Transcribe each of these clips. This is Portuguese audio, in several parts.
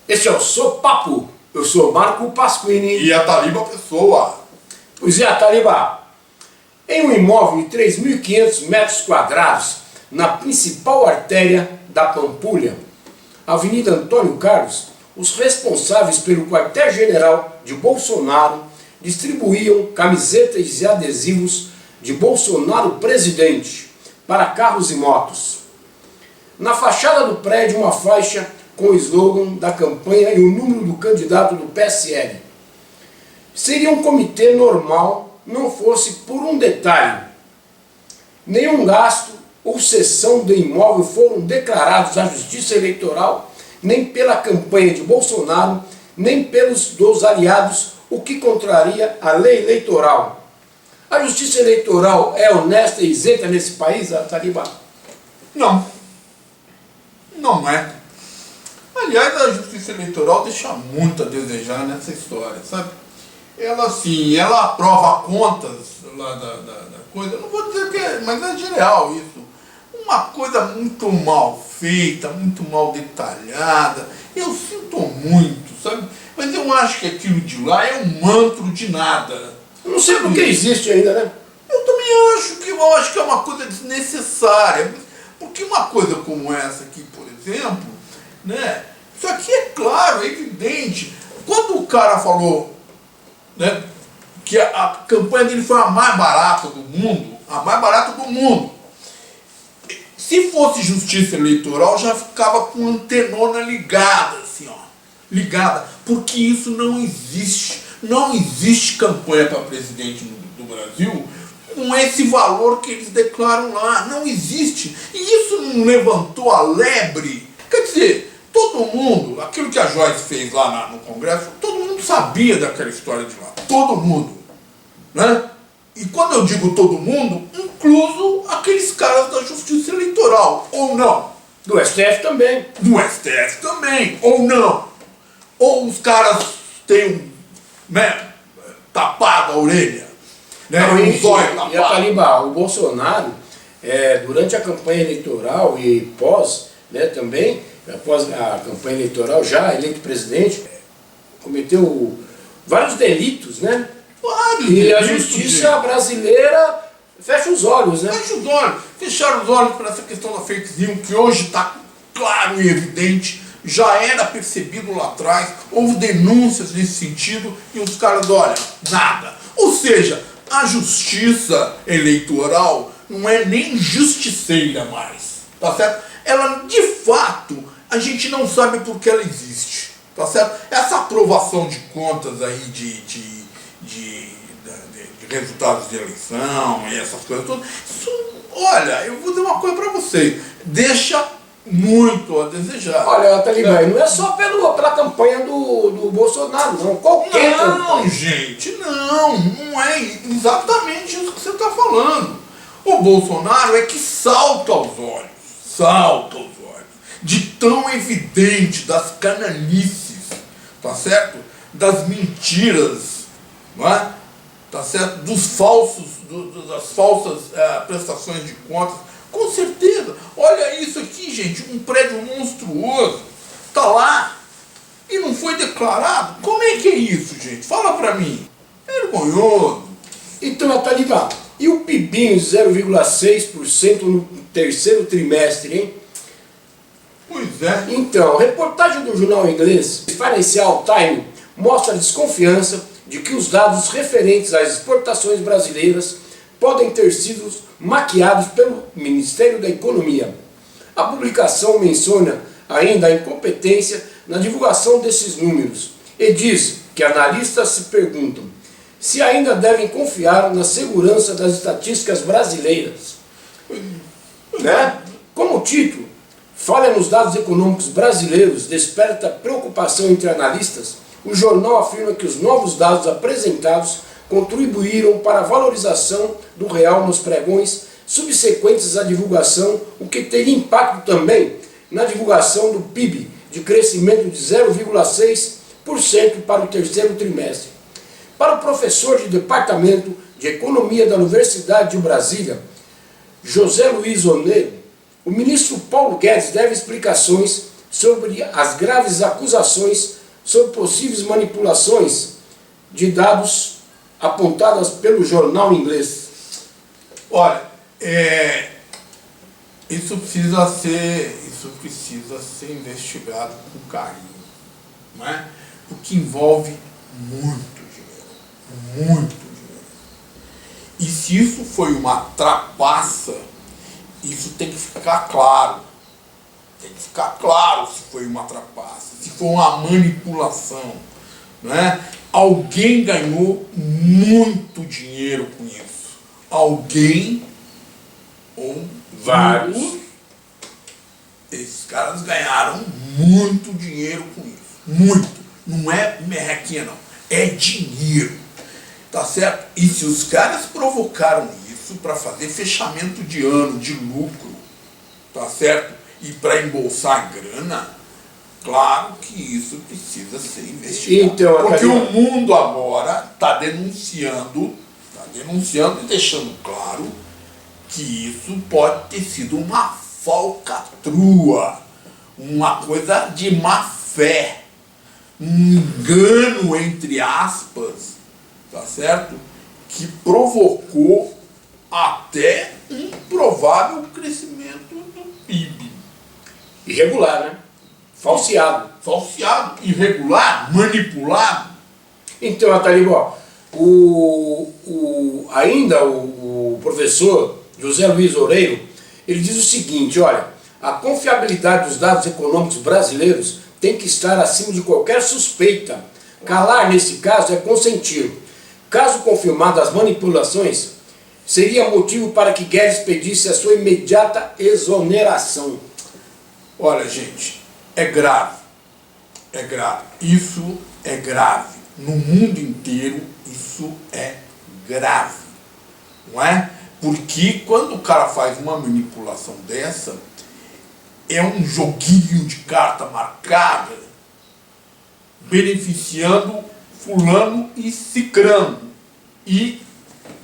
Este é o Sou Papo. Eu sou Marco Pasquini. E a Taliba Pessoa. Pois é, Taliba. Em um imóvel de 3.500 metros quadrados, na principal artéria da Pampulha, Avenida Antônio Carlos, os responsáveis pelo quartel-general de Bolsonaro distribuíam camisetas e adesivos de Bolsonaro presidente para carros e motos. Na fachada do prédio, uma faixa com o slogan da campanha e o número do candidato do PSL. Seria um comitê normal, não fosse por um detalhe. Nenhum gasto ou cessão do imóvel foram declarados à Justiça Eleitoral, nem pela campanha de Bolsonaro, nem pelos dos aliados, o que contraria a lei eleitoral. A Justiça Eleitoral é honesta e isenta nesse país, Taliba? Não. Não é. Aliás, a Justiça Eleitoral deixa muito a desejar nessa história, sabe? Ela, sim, ela aprova contas lá da coisa, eu não vou dizer que é, mas é geral isso. Uma coisa muito mal feita, muito mal detalhada. Eu sinto muito, sabe? Mas eu acho que aquilo de lá é um mantro de nada. Eu não sei porque existe ainda, né? Eu também acho que é uma coisa desnecessária. Porque uma coisa como essa aqui, por exemplo, né? Isso aqui é claro, é evidente. Quando o cara falou, né, que a campanha dele foi a mais barata do mundo, se fosse Justiça Eleitoral, já ficava com a antenona ligada, assim, ó. Ligada, porque isso não existe. Não existe campanha para presidente do Brasil com esse valor que eles declaram lá. Não existe. E isso não levantou a lebre. Quer dizer, todo mundo, aquilo que a Joyce fez lá no Congresso, todo mundo sabia daquela história de lá. Todo mundo. Né? E quando eu digo todo mundo, incluso aqueles caras da Justiça Eleitoral, ou não. Do STF também. Do STF também, ou não. Ou os caras têm, né, tapada a orelha. Né? E a Taliba, o Bolsonaro, durante a campanha eleitoral e pós, né, também, após a campanha eleitoral, já eleito presidente, cometeu vários delitos, né? Vários e delitos, a justiça brasileira fecha os olhos, né? Fecha os olhos. Fecharam os olhos para essa questão da fake news, que hoje está claro e evidente, já era percebido lá atrás, houve denúncias nesse sentido, e os caras, olha, nada. Ou seja, a justiça eleitoral não é nem justiceira mais, tá certo? Ela, de fato, a gente não sabe por que ela existe, tá certo? Essa aprovação de contas aí de resultados de eleição e essas coisas todas, isso, olha, eu vou dizer uma coisa para vocês, deixa muito a desejar. Olha, Taliba, não é só pela campanha do Bolsonaro, não. Qualquer campanha. Não, gente, não é exatamente isso que você está falando. O Bolsonaro é que salta aos olhos, de tão evidente das canalices, tá certo? Das mentiras, não é? Tá certo? Das falsas prestações de contas. Com certeza. Olha isso aqui, gente, um prédio monstruoso. Tá lá e não foi declarado. Como é que é isso, gente? Fala pra mim. Vergonhoso. Então, Taliba, e o PIBinho de 0,6% no terceiro trimestre, hein? Pois é. Então, reportagem do jornal inglês Financial Times mostra a desconfiança de que os dados referentes às exportações brasileiras podem ter sido maquiados pelo Ministério da Economia. A publicação menciona ainda a incompetência na divulgação desses números e diz que analistas se perguntam se ainda devem confiar na segurança das estatísticas brasileiras. Né? Como título, falha nos dados econômicos brasileiros desperta preocupação entre analistas, o jornal afirma que os novos dados apresentados contribuíram para a valorização do real nos pregões subsequentes à divulgação, o que teria impacto também na divulgação do PIB, de crescimento de 0,6% para o terceiro trimestre. Para o professor de Departamento de Economia da Universidade de Brasília, José Luiz Oneiro, o ministro Paulo Guedes deve explicações sobre as graves acusações sobre possíveis manipulações de dados apontadas pelo jornal inglês. Olha, isso precisa ser investigado com carinho, não é? Porque envolve muito dinheiro. E se isso foi uma trapaça, isso tem que ficar claro. Tem que ficar claro se foi uma trapaça, se foi uma manipulação, né? Alguém ganhou muito dinheiro com isso. Alguém ou Vários. Esses caras ganharam muito dinheiro com isso. Muito. Não é merrequinha, não. É dinheiro. Tá certo? E se os caras provocaram isso para fazer fechamento de ano, de lucro, tá certo? E para embolsar grana, claro que isso precisa ser investigado. Então, porque o mundo agora está denunciando e deixando claro que isso pode ter sido uma falcatrua, uma coisa de má fé, um engano, entre aspas, tá certo? Que provocou até um provável crescimento do PIB. Irregular, né? Falseado. Falseado, irregular, manipulado. Então, Atalibó, ainda o professor José Luiz Oreiro, ele diz o seguinte, olha, a confiabilidade dos dados econômicos brasileiros tem que estar acima de qualquer suspeita. Calar, nesse caso, é consentir. Caso confirmado as manipulações, seria motivo para que Guedes pedisse a sua imediata exoneração. Olha, gente, é grave. Isso é grave. No mundo inteiro, isso é grave. Não é? Porque quando o cara faz uma manipulação dessa, é um joguinho de carta marcada, beneficiando fulano e cicrano, e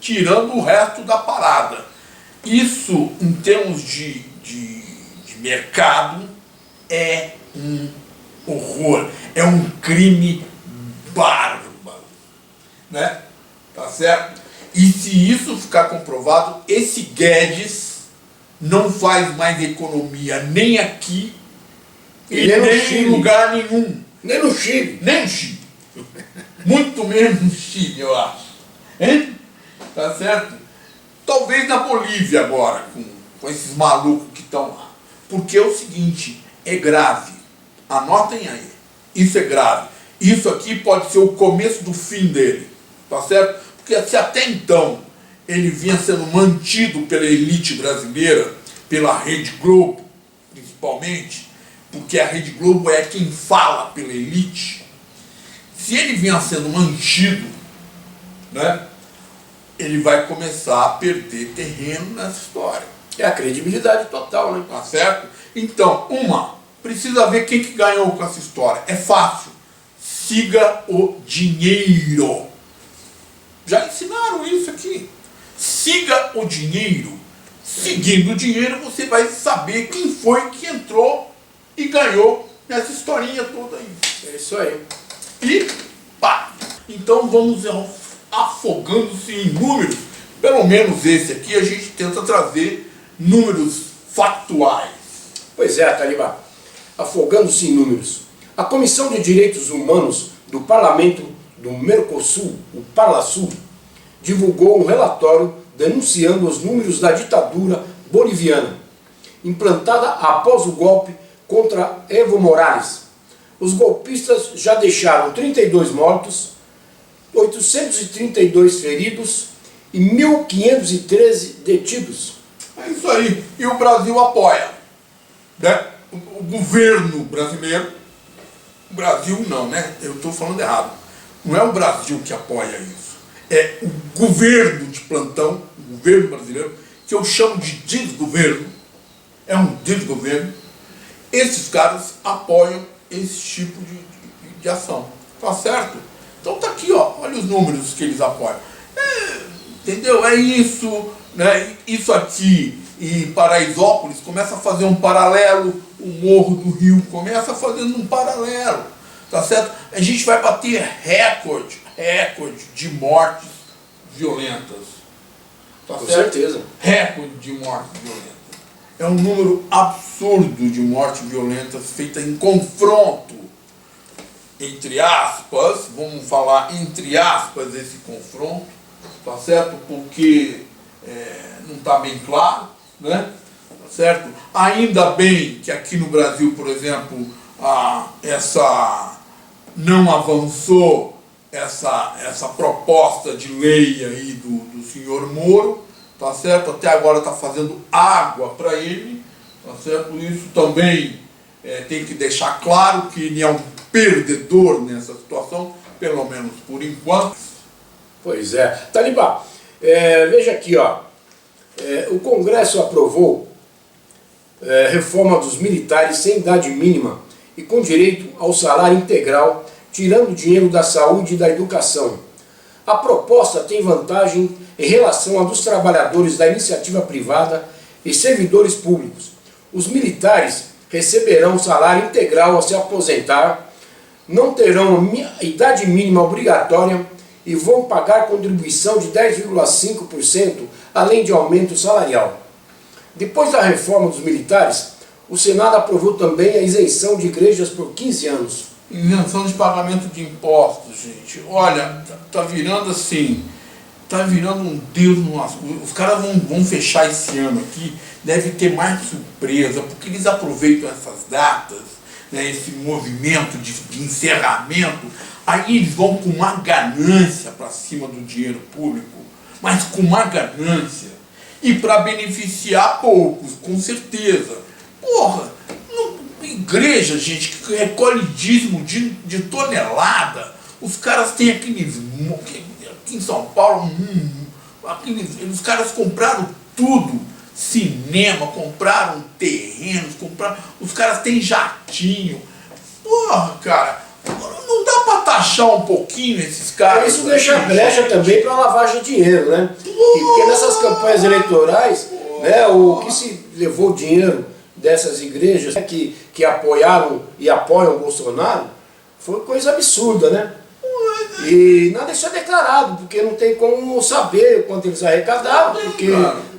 tirando o resto da parada. Isso, em termos de mercado, é um horror, é um crime bárbaro, né? Tá certo? E se isso ficar comprovado, esse Guedes não faz mais economia nem aqui e nem em lugar nenhum. Nem no Chile. Nem no Chile. Muito menos no Chile, eu acho. Hein? Tá certo? Talvez na Bolívia agora, com esses malucos que estão lá. Porque é o seguinte, é grave. Anotem aí. Isso é grave. Isso aqui pode ser o começo do fim dele. Tá certo? Porque se até então ele vinha sendo mantido pela elite brasileira, pela Rede Globo, principalmente, porque a Rede Globo é quem fala pela elite. Se ele vinha sendo mantido, né, ele vai começar a perder terreno nessa história. É a credibilidade total, né? Tá certo? Então, precisa ver quem que ganhou com essa história. É fácil. Siga o dinheiro. Já ensinaram isso aqui. Siga o dinheiro. Seguindo o dinheiro, você vai saber quem foi que entrou e ganhou nessa historinha toda aí. É isso aí. E pá! Então vamos afogando-se em números. Pelo menos esse aqui a gente tenta trazer números factuais. Pois é, Talibã. Afogando-se em números. A Comissão de Direitos Humanos do Parlamento do Mercosul, o Parlasul, divulgou um relatório denunciando os números da ditadura boliviana, implantada após o golpe contra Evo Morales. Os golpistas já deixaram 32 mortos, 832 feridos e 1.513 detidos. É isso aí. E o Brasil apoia, né? O governo brasileiro, o Brasil não, né? Eu estou falando errado. Não é o Brasil que apoia isso. É o governo de plantão, o governo brasileiro, que eu chamo de desgoverno. É um desgoverno. Esses caras apoiam esse tipo de ação. Tá certo? Então tá aqui, ó. Olha os números que eles apoiam. Entendeu? É isso, né? Isso aqui e Paraisópolis começa a fazer um paralelo, o Morro do Rio começa fazendo um paralelo, tá certo? A gente vai bater recorde de mortes violentas, tá Com certo? certeza. Recorde de mortes violentas. É um número absurdo de mortes violentas feitas em confronto, entre aspas, vamos falar entre aspas esse confronto, tá certo? Porque não está bem claro, né? Tá certo? Ainda bem que aqui no Brasil, por exemplo, não avançou essa proposta de lei aí do senhor Moro, tá certo? Até agora está fazendo água para ele, tá certo? Isso também tem que deixar claro que ele é um perdedor nessa situação, pelo menos por enquanto. Pois é. Taliba, veja aqui, ó. O Congresso aprovou reforma dos militares sem idade mínima e com direito ao salário integral, tirando dinheiro da saúde e da educação. A proposta tem vantagem em relação à dos trabalhadores da iniciativa privada e servidores públicos. Os militares receberão salário integral ao se aposentar, não terão idade mínima obrigatória e vão pagar contribuição de 10,5%, além de aumento salarial. Depois da reforma dos militares, o Senado aprovou também a isenção de igrejas por 15 anos. Isenção de pagamento de impostos, gente. Olha, tá virando assim, tá virando um Deus no nosso. Os caras vão fechar esse ano aqui, deve ter mais surpresa, porque eles aproveitam essas datas, né, esse movimento de encerramento, aí eles vão com uma ganância para cima do dinheiro público, mas com uma ganância, e para beneficiar poucos, com certeza. Porra, igreja, gente, que recolhe dízimo de tonelada, os caras têm aqueles, aqui em São Paulo, os caras compraram tudo, cinema, compraram terrenos, os caras têm jatinho. Porra, cara, não dá pra taxar um pouquinho esses caras? Isso deixa brecha também para lavagem de dinheiro, né? Porque nessas campanhas eleitorais, né, o que se levou dinheiro dessas igrejas que apoiaram e apoiam o Bolsonaro foi coisa absurda, né? E nada disso é declarado, porque não tem como saber quanto eles arrecadaram, porque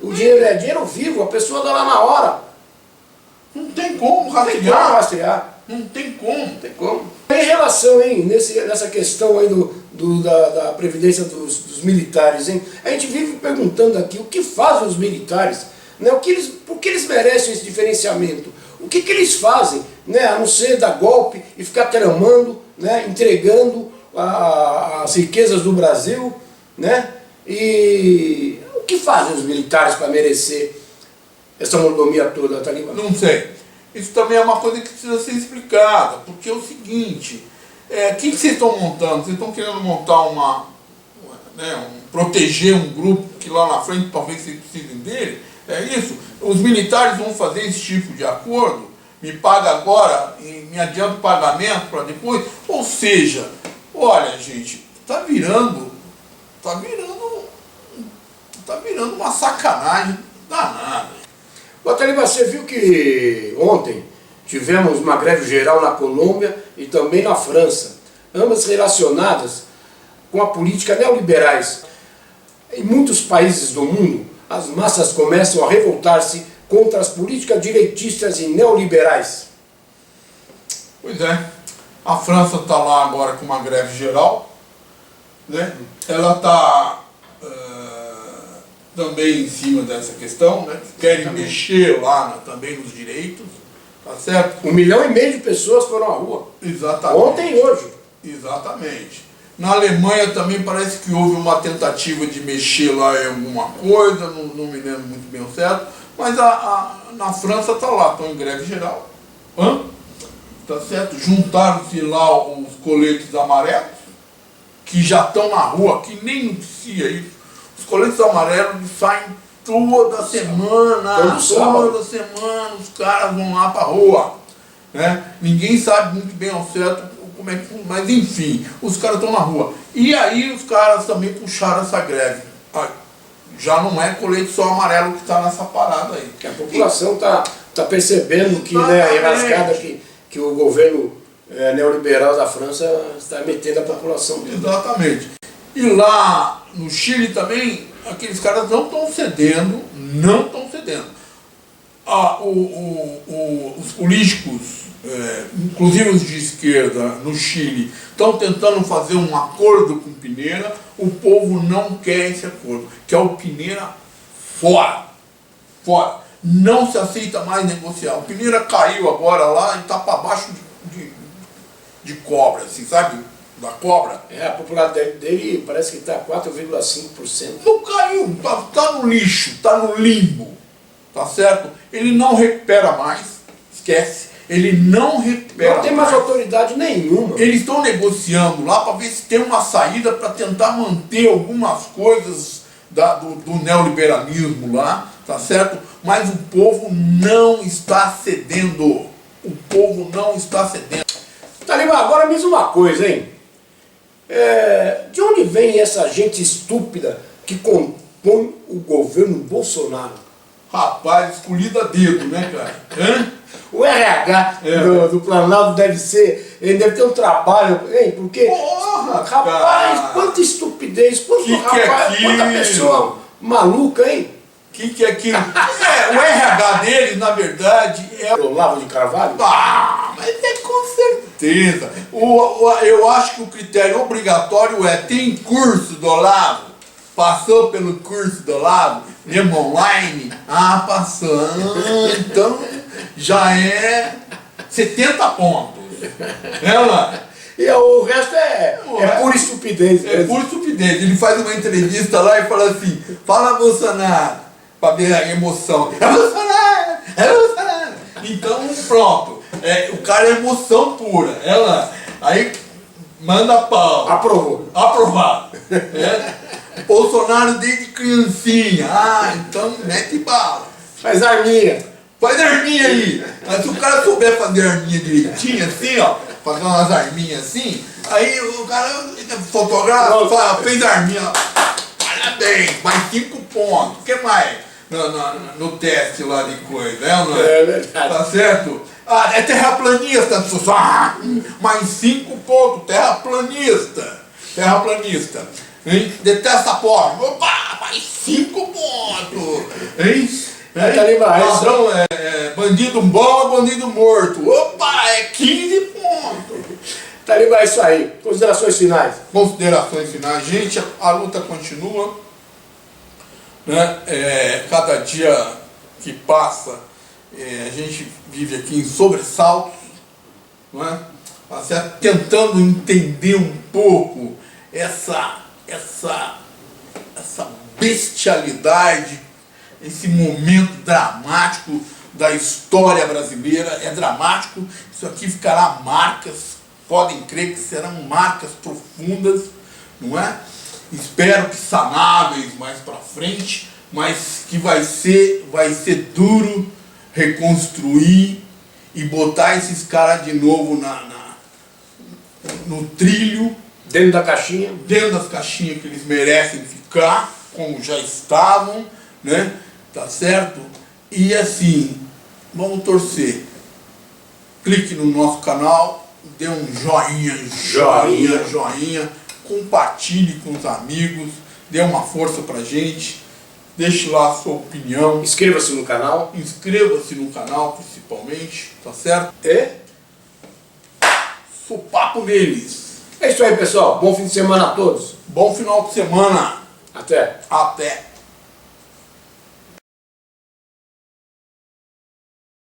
o dinheiro é dinheiro vivo, a pessoa dá lá na hora. Não tem como rastrear. Não tem como. Não tem como. Em relação, hein, nessa questão aí da previdência dos militares, hein, a gente vive perguntando aqui o que fazem os militares, né, por que eles merecem esse diferenciamento? O que eles fazem, né, a não ser dar golpe e ficar tramando, né, entregando as riquezas do Brasil, né? E o que fazem os militares para merecer essa mordomia toda, Taliba? Não sei. Isso também é uma coisa que precisa ser explicada, porque é o seguinte, o que vocês estão montando? Vocês estão querendo montar proteger um grupo que lá na frente talvez vocês precisem dele? É isso? Os militares vão fazer esse tipo de acordo? Me paga agora e me adianta o pagamento para depois? Ou seja, olha, gente, tá virando uma sacanagem danada. Ô, Taliba, você viu que ontem tivemos uma greve geral na Colômbia e também na França, ambas relacionadas com a política neoliberais. Em muitos países do mundo, as massas começam a revoltar-se contra as políticas direitistas e neoliberais. Pois é, a França está lá agora com uma greve geral, né? Ela está também em cima dessa questão, né? Querem mexer lá também nos direitos, tá certo? 1,5 milhão de pessoas foram à rua. Exatamente. Ontem e hoje. Exatamente. Na Alemanha também parece que houve uma tentativa de mexer lá em alguma coisa, não me lembro muito bem o certo, mas na França está lá, estão em greve geral. Tá certo? Juntaram-se lá os coletes amarelos, que já estão na rua, que nem noticia isso. Os coletes amarelos saem toda semana, os caras vão lá para a rua. Né? Ninguém sabe muito bem ao certo como é que, mas enfim, os caras estão na rua. E aí os caras também puxaram essa greve Já não é colete só amarelo que está nessa parada aí. Que a população tá percebendo que, né, a enrascada que o governo neoliberal da França está metendo a população dele. Exatamente. E lá no Chile também, aqueles caras não estão cedendo, não estão cedendo. Os políticos, inclusive os de esquerda no Chile, estão tentando fazer um acordo com o Piñera. O povo não quer esse acordo, quer o Piñera fora, fora. Não se aceita mais negociar. O Piñera caiu agora lá e está para baixo de cobra, assim, sabe? Da cobra. A popularidade dele parece que está 4,5%. Não caiu, tá no lixo, tá no limbo, tá certo? Ele não recupera mais, esquece. Ele não recupera. Não tem mais autoridade nenhuma. Eles estão negociando lá para ver se tem uma saída para tentar manter algumas coisas do neoliberalismo lá, tá certo? Mas o povo não está cedendo. O povo não está cedendo. Talibã, agora me diz uma coisa, hein? De onde vem essa gente estúpida que compõe o governo Bolsonaro? Rapaz, escolhido a dedo, né, cara? Hã? O RH do Planalto ele deve ter um trabalho, hein? Porque, porra, rapaz, cara, quanta estupidez, rapaz, quanta pessoa maluca, hein? Que é aquilo? O RH deles, na verdade, é o Olavo de Carvalho? Mas é com certeza. Eu acho que o critério obrigatório tem curso do Olavo. Passou pelo curso do Olavo, mesmo online? Passou. Então já é 70 pontos. Lá. E o resto é pura estupidez. É pura estupidez. Ele faz uma entrevista lá e fala assim: fala Bolsonaro, para ver a emoção. É Bolsonaro! É Bolsonaro! Então pronto. O cara é emoção pura. Lá. Aí manda pau. Aprovou. Aprovado. Bolsonaro desde criancinha. Então mete bala. Faz arminha. Faz arminha aí. Mas se o cara souber fazer arminha direitinho, assim, ó, fazer umas arminhas assim, aí o cara fotografa, fala, fez arminha, parabéns, mais 5 pontos. O que mais? No teste lá de coisa, É verdade. Tá certo? É terraplanista, mais 5 pontos, terraplanista. Terraplanista. Hein? Detesta pobre. Opa, mais 5 pontos. Hein? Ladrão bandido bom é bandido morto. Opa, 15 pontos. Talibã, é isso aí. Considerações finais. Considerações finais. Gente, a luta continua. Né? Cada dia que passa, a gente vive aqui em sobressaltos. Não é? Tentando entender um pouco essa bestialidade, esse momento dramático da história brasileira. É dramático, isso aqui ficará marcas, podem crer que serão marcas profundas, não é? Espero que sanáveis mais para frente, mas que vai ser duro reconstruir e botar esses caras de novo no trilho. Dentro da caixinha. Dentro das caixinhas que eles merecem ficar, como já estavam, né? Tá certo? E assim, vamos torcer. Clique no nosso canal, dê um joinha, compartilhe com os amigos, dê uma força pra gente, deixe lá a sua opinião. Inscreva-se no canal. Inscreva-se no canal, principalmente, tá certo? Sopapo neles. É isso aí, pessoal. Bom fim de semana a todos. Bom final de semana. Até. Até.